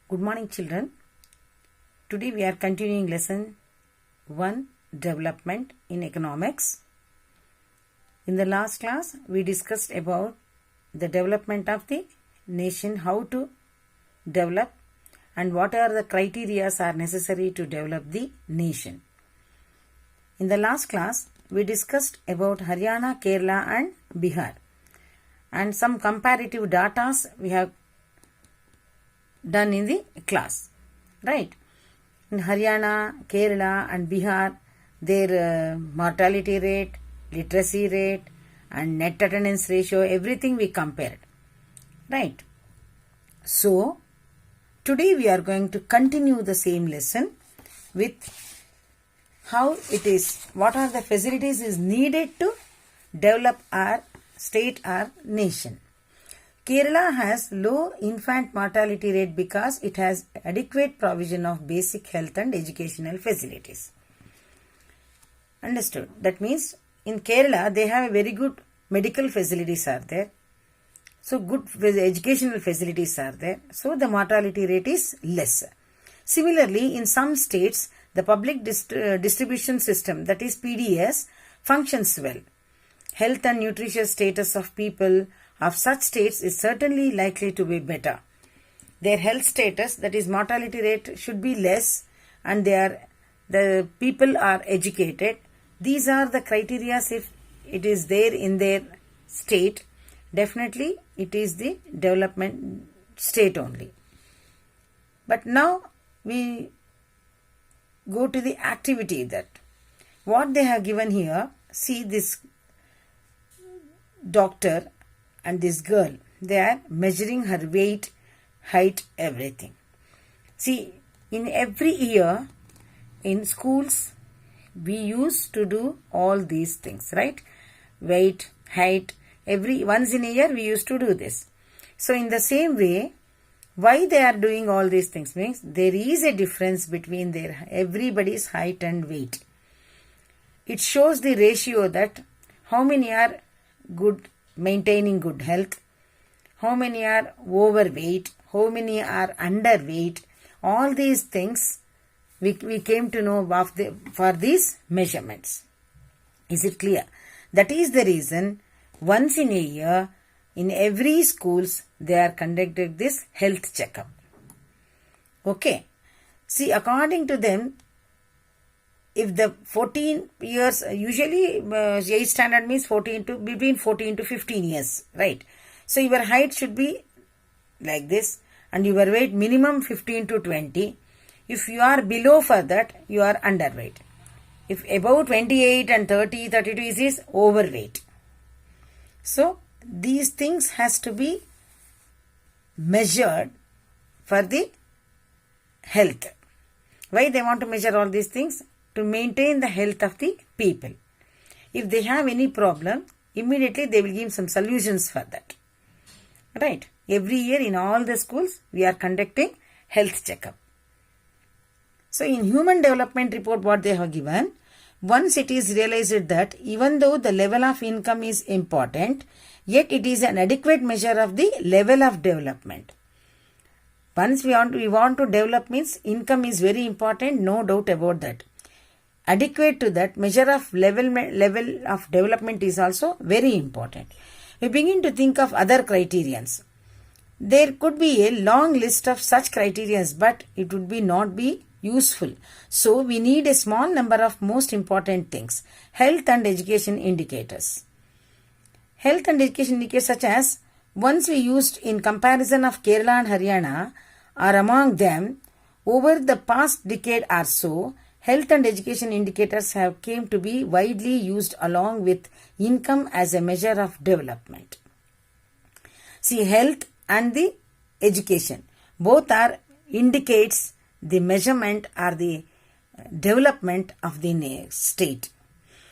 Good morning, children. Today we are continuing lesson 1, Development in Economics. In the last class, we discussed about the development of the nation, how to develop and what are the criteria are necessary to develop the nation. In the last class, we discussed about Haryana, Kerala and Bihar and some comparative data we have done in the class, right? In Haryana, Kerala and Bihar, their mortality rate, literacy rate and net attendance ratio, everything we compared, right? So, today we are going to continue the same lesson with how it is, what are the facilities is needed to develop our state or nation. Kerala has low infant mortality rate because it has adequate provision of basic health and educational facilities. Understood? That means in Kerala they have a very good medical facilities are there. So good educational facilities are there. So the mortality rate is less. Similarly, in some states the public distribution system, that is PDS, functions well. Health and nutritious status of people of such states is certainly likely to be better. Their health status, that is mortality rate, should be less and the people are educated. These are the criteria. If it is there in their state, definitely it is the development state only. But now we go to the activity, that what they have given here. See this doctor and this girl, they are measuring her weight, height, everything. See, in every year in schools we used to do all these things, right? Weight, height, once in a year we used to do this. So in the same way, why they are doing all these things means there is a difference between everybody's height and weight. It shows the ratio that how many are good, maintaining good health, how many are overweight, how many are underweight. All these things we came to know for these measurements. Is it clear? That is the reason once in a year in every schools they are conducting this health checkup. Okay. See, according to them, if the 14 years, usually 8th standard means between 14 to 15 years, right? So your height should be like this and your weight minimum 15 to 20. If you are below for that, you are underweight. If above 28 and 30, 32 is overweight. So these things has to be measured for the health. Why they want to measure all these things? To maintain the health of the people. If they have any problem, immediately they will give some solutions for that. Right? Every year in all the schools, we are conducting health checkup. So in Human Development Report, what they have given, once it is realized that even though the level of income is important, yet it is an adequate measure of the level of development. Once we want to develop means income is very important, no doubt about that. Adequate to that measure of level of development is also very important. We begin to think of other criterions. There could be a long list of such criterions, but it would not be useful. So we need a small number of most important things. Health and education indicators. Health and education indicators such as once we used in comparison of Kerala and Haryana are among them. Over the past decade or so, health and education indicators have came to be widely used along with income as a measure of development. See, health and the education, both are indicates the measurement or the development of the state.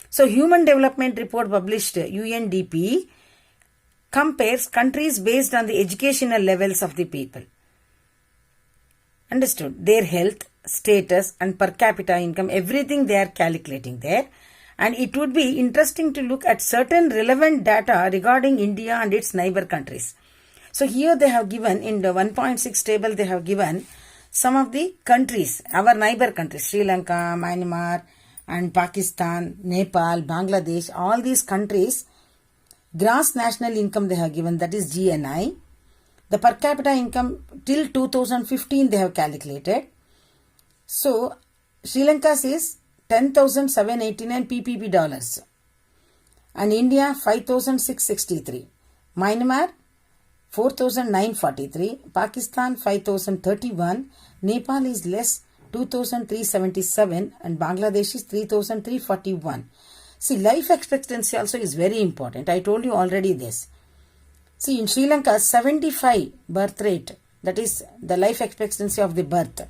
So, Human Development Report published UNDP compares countries based on the educational levels of the people. Understood? Their health, status and per capita income, everything they are calculating there. And it would be interesting to look at certain relevant data regarding India and its neighbor countries. So here they have given in the 1.6 table, they have given some of the countries, our neighbor countries, Sri Lanka, Myanmar, and Pakistan, Nepal, Bangladesh, all these countries, gross national income they have given, that is GNI. The per capita income till 2015 they have calculated. So, Sri Lanka's is 10,789 PPP dollars. And India 5,663. Myanmar 4,943. Pakistan 5,031. Nepal is less 2,377 and Bangladesh is 3,341. See, life expectancy also is very important. I told you already this. See, in Sri Lanka, 75 birth rate, that is the life expectancy of the birth.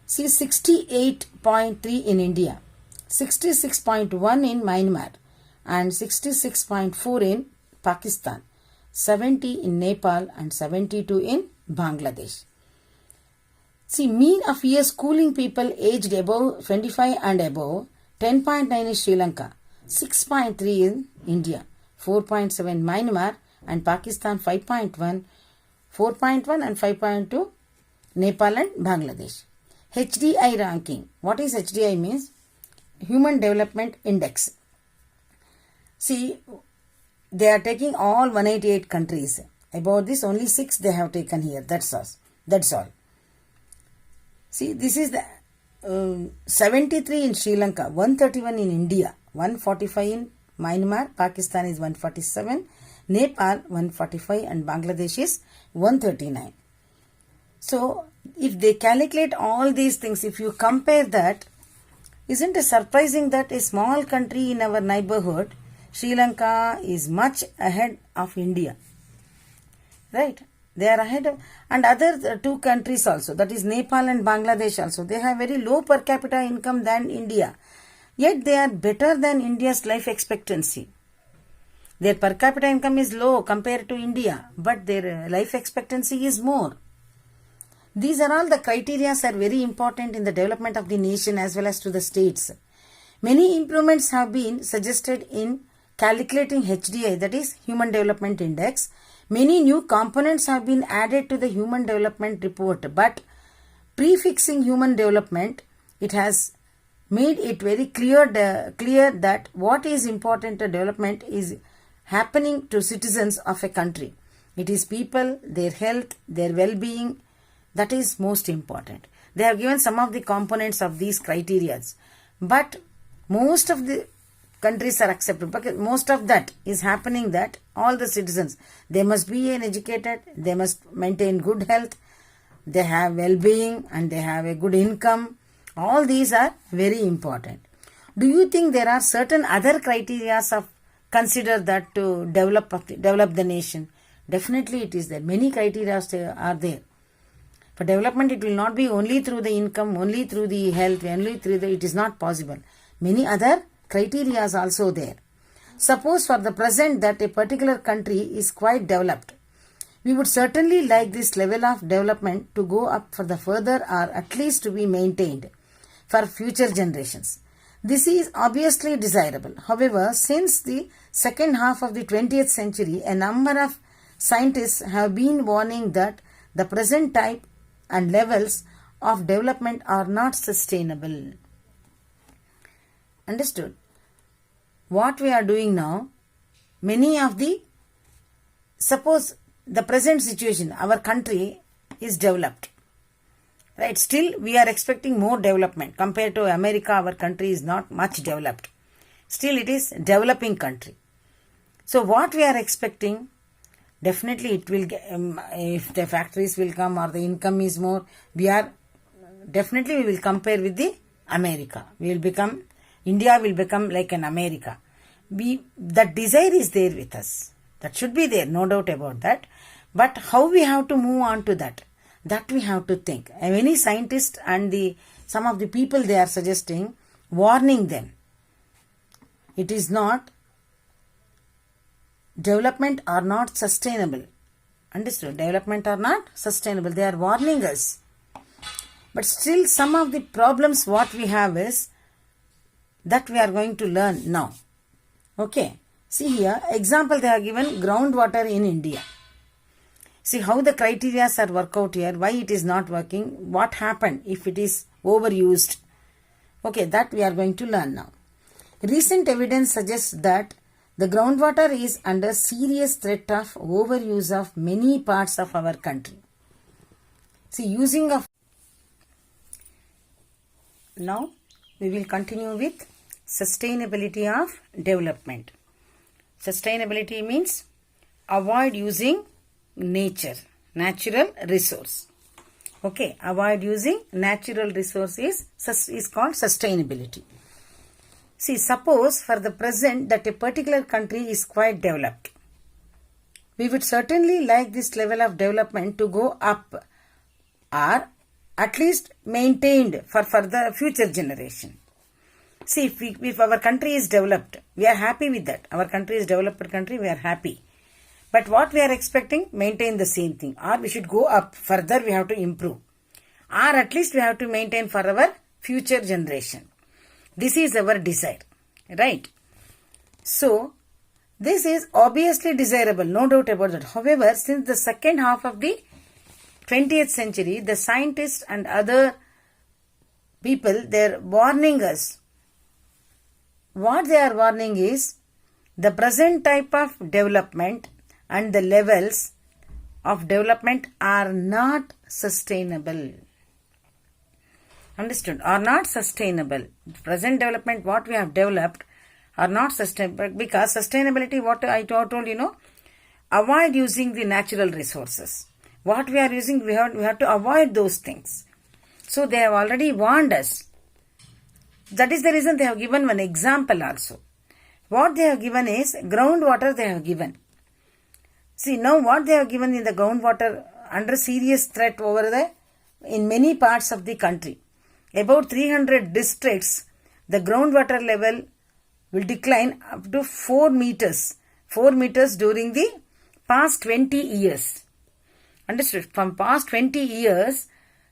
See, 68.3 in India, 66.1 in Myanmar, and 66.4 in Pakistan, 70 in Nepal, and 72 in Bangladesh. See, mean of years schooling people aged above 25 and above, 10.9 in Sri Lanka, 6.3 in India, 4.7 Myanmar, and Pakistan 5.1, 4.1 and 5.2 Nepal and Bangladesh. HDI ranking. What is HDI means? Human Development Index. See, they are taking all 188 countries. About this, only 6 they have taken here. That's all. See, this is the 73 in Sri Lanka, 131 in India, 145 in Myanmar, Pakistan is 147, Nepal 145 and Bangladesh is 139. So, if they calculate all these things, if you compare that, isn't it surprising that a small country in our neighborhood, Sri Lanka, is much ahead of India? Right? They are ahead of, and other two countries also, that is Nepal and Bangladesh also, they have very low per capita income than India. Yet they are better than India's life expectancy. Their per capita income is low compared to India, but their life expectancy is more. These are all the criteria are very important in the development of the nation as well as to the states. Many improvements have been suggested in calculating HDI, that is Human Development Index. Many new components have been added to the Human Development Report, but prefixing human development, it has made it very clear that what is important to development is happening to citizens of a country. It is people, their health, their well-being, that is most important. They have given some of the components of these criteria, but most of the countries are accepted because most of that is happening that all the citizens, they must be educated, they must maintain good health, they have well-being and they have a good income. All these are very important. Do you think there are certain other criteria of consider that to develop the nation? Definitely it is there. Many criteria are there. For development, it will not be only through the income, only through the health, only through the, it is not possible. Many other criteria are also there. Suppose for the present that a particular country is quite developed. We would certainly like this level of development to go up for the further or at least to be maintained for future generations. This is obviously desirable. However, since the second half of the 20th century, a number of scientists have been warning that the present type and levels of development are not sustainable. Understood? What we are doing now, many of the, suppose the present situation, our country is developed. Right? Still, we are expecting more development. Compared to America, our country is not much developed. Still, it is a developing country. So, what we are expecting, definitely it will, if the factories will come or the income is more, we will compare with the America. India will become like an America. That desire is there with us. That should be there, no doubt about that. But how we have to move on to that? That we have to think. And many scientists and some of the people they are suggesting, warning them. It is not, development are not sustainable. Understood? Development are not sustainable. They are warning us. But still some of the problems what we have is, that we are going to learn now. Okay. See here, example they have given groundwater in India. See how the criteria are worked out here, why it is not working, what happened if it is overused. Okay, that we are going to learn now. Recent evidence suggests that the groundwater is under serious threat of overuse of many parts of our country. See, using of... Now, we will continue with sustainability of development. Sustainability means avoid using natural resource. Okay, avoid using natural resource is called sustainability. See, suppose for the present that a particular country is quite developed. We would certainly like this level of development to go up or at least maintained for the future generation. See, if our country is developed, we are happy with that. Our country is developed country, we are happy. But what we are expecting, maintain the same thing. Or we should go up, further we have to improve. Or at least we have to maintain for our future generation. This is our desire, right? So, this is obviously desirable, no doubt about that. However, since the second half of the 20th century, the scientists and other people, they are warning us. What they are warning is, the present type of development and the levels of development are not sustainable. Understood? Are not sustainable. Present development, what we have developed, are not sustainable, because sustainability, what I told you, avoid using the natural resources. What we are using, we have to avoid those things. So they have already warned us. That is the reason they have given one example also. What they have given is groundwater they have given. See, now what they have given in the groundwater under serious threat over there in many parts of the country. About 300 districts, the groundwater level will decline up to 4 meters. 4 meters during the past 20 years. Understood? From past 20 years,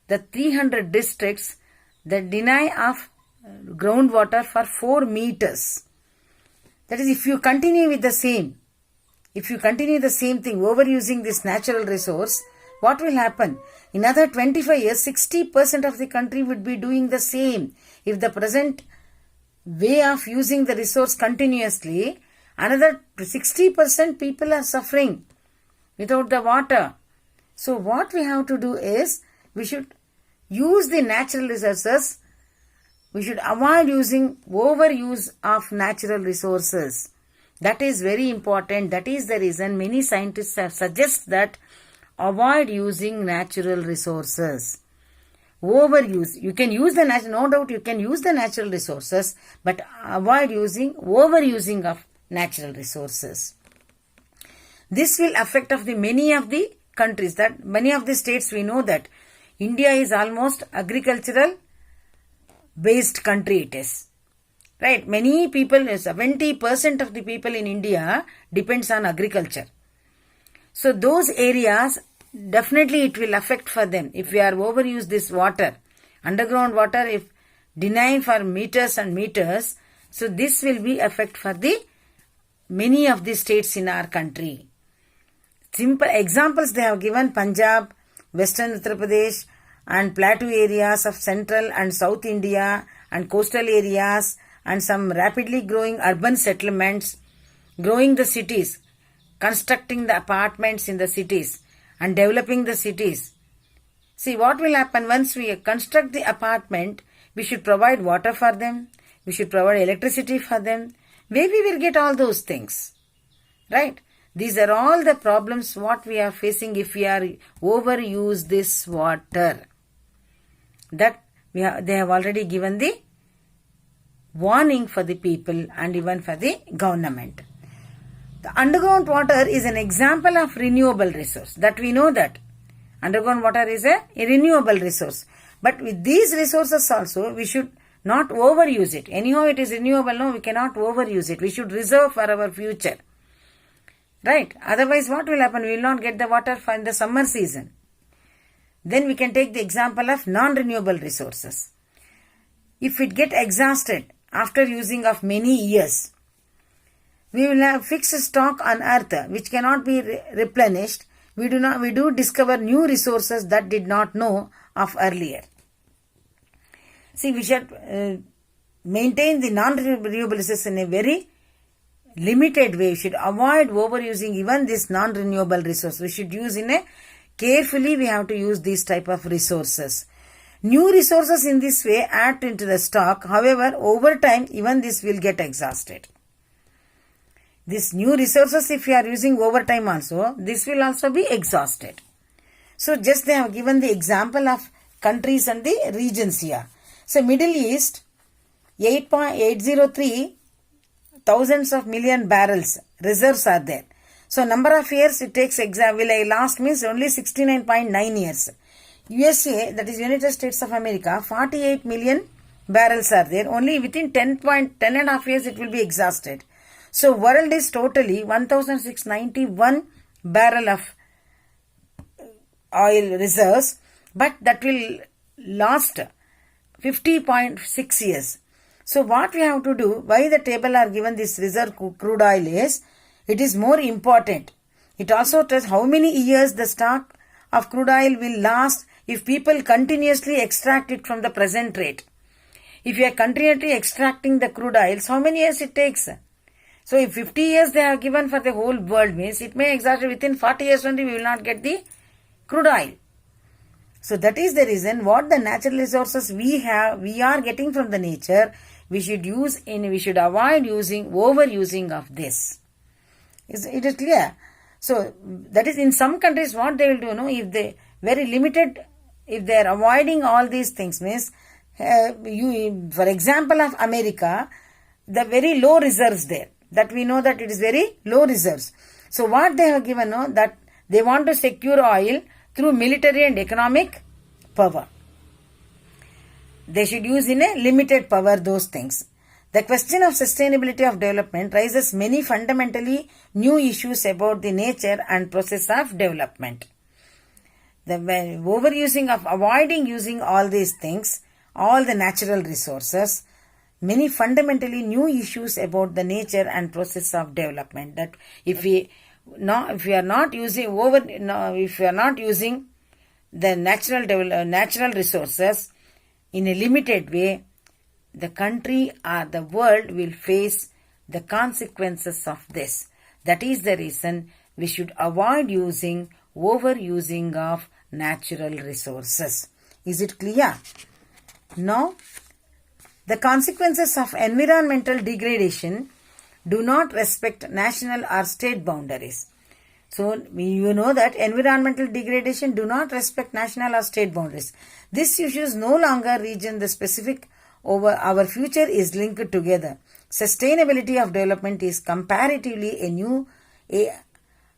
the 300 districts that deny of groundwater for 4 meters. That is, if you continue with the same, if you continue the same thing, overusing this natural resource, what will happen? In another 25 years, 60% of the country would be doing the same. If the present way of using the resource continuously, another 60% people are suffering without the water. So what we have to do is, we should use the natural resources. We should avoid using overuse of natural resources. That is very important. That is the reason many scientists have suggested that avoid using natural resources. Overuse. You can use the natural, no doubt you can use the natural resources, but avoid using overusing of natural resources. This will affect of the many of the countries, that many of the states we know that India is almost agricultural based country it is. Right? Many people, 70% of the people in India depends on agriculture. So those areas, definitely it will affect for them. If we are overuse this water, underground water, if denying for meters and meters, so this will be effect for the many of the states in our country. Simple examples they have given: Punjab, Western Uttar Pradesh and plateau areas of central and south India and coastal areas and some rapidly growing urban settlements, growing the cities, constructing the apartments in the cities and developing the cities. See what will happen once we construct the apartment, we should provide water for them, we should provide electricity for them. Where we will get all those things? Right? These are all the problems what we are facing if we are overuse this water. That they have already given the warning for the people and even for the government. The underground water is an example of renewable resource. That we know that. Underground water is a renewable resource. But with these resources also, we should not overuse it. Anyhow, it is renewable. No, we cannot overuse it. We should reserve for our future. Right? Otherwise, what will happen? We will not get the water for the summer season. Then we can take the example of non-renewable resources. If it get exhausted after using of many years, we will have fixed stock on earth which cannot be replenished. we do discover new resources that did not know of earlier. See, we should maintain the non-renewable resources in a very limited way. We should avoid overusing even this non-renewable resource. We should use in a carefully. We have to use these type of resources. New resources in this way add into the stock. However, over time, even this will get exhausted. This new resources, if you are using over time also, this will also be exhausted. So, just they have given the example of countries and the regions here. So, Middle East, 8.803 thousands of million barrels reserves are there. So, number of years it takes will last means only 69.9 years. USA, that is United States of America, 48 million barrels are there. Only within 10 and a half years it will be exhausted. So, world is totally 1691 barrel of oil reserves, but that will last 50.6 years. So, what we have to do, why the table are given this reserve crude oil is, it is more important. It also tells how many years the stock of crude oil will last if people continuously extract it from the present rate. If you are continuously extracting the crude oils, how many years it takes? So, if 50 years they have given for the whole world means, it may exactly within 40 years only we will not get the crude oil. So, that is the reason what the natural resources we are getting from the nature, we should avoid overusing of this. It is clear. So, that is in some countries what they will do, if they very limited, if they are avoiding all these things means, for example of America, the very low reserves there, that we know that it is very low reserves. So, what they have given, that they want to secure oil through military and economic power. They should use in a limited power those things. The question of sustainability of development raises many fundamentally new issues about the nature and process of development. The avoiding using all these things, all the natural resources, many fundamentally new issues about the nature and process of development. That if we are not using the natural resources in a limited way, the country or the world will face the consequences of this. That is the reason we should avoid overusing of natural resources. Is it clear? Now, the consequences of environmental degradation do not respect national or state boundaries. So, you know that environmental degradation do not respect national or state boundaries. These issues no longer region the specific over our future is linked together. Sustainability of development is comparatively a new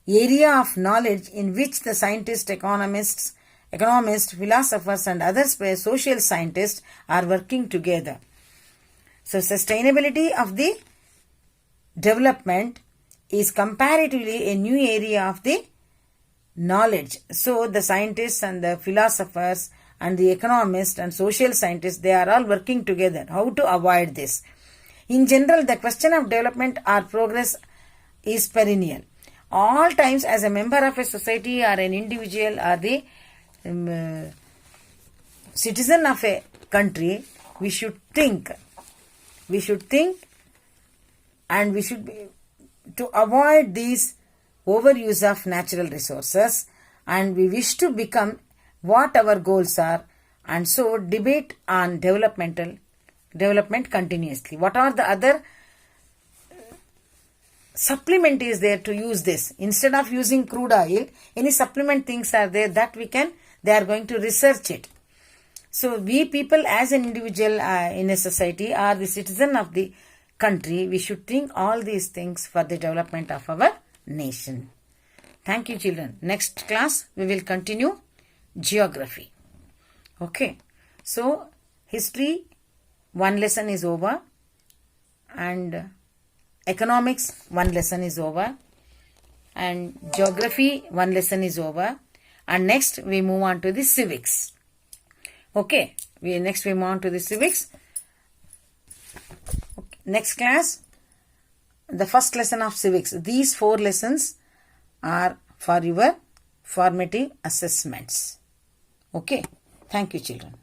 area of knowledge in which the scientists, economists, philosophers and other social scientists are working together. So, sustainability of the development is comparatively a new area of the knowledge. So, the scientists and the philosophers and the economists and social scientists, they are all working together. How to avoid this? In general, the question of development or progress is perennial. All times, as a member of a society or an individual or the citizen of a country, we should think and we should be to avoid these overuse of natural resources, and we wish to become what our goals are, and so debate on development continuously. What are the other supplement is there to use this? Instead of using crude oil, any supplement things are there that they are going to research it. So, we people as an individual in a society or the citizen of the country, we should think all these things for the development of our nation. Thank you, children. Next class, we will continue geography. Okay. So, history, one lesson is over, and economics, one lesson is over, and geography, one lesson is over, and next we move on to the civics. Okay. Next we move on to the civics. Next class, the first lesson of civics. These 4 lessons are for your formative assessments. Okay. Thank you, children.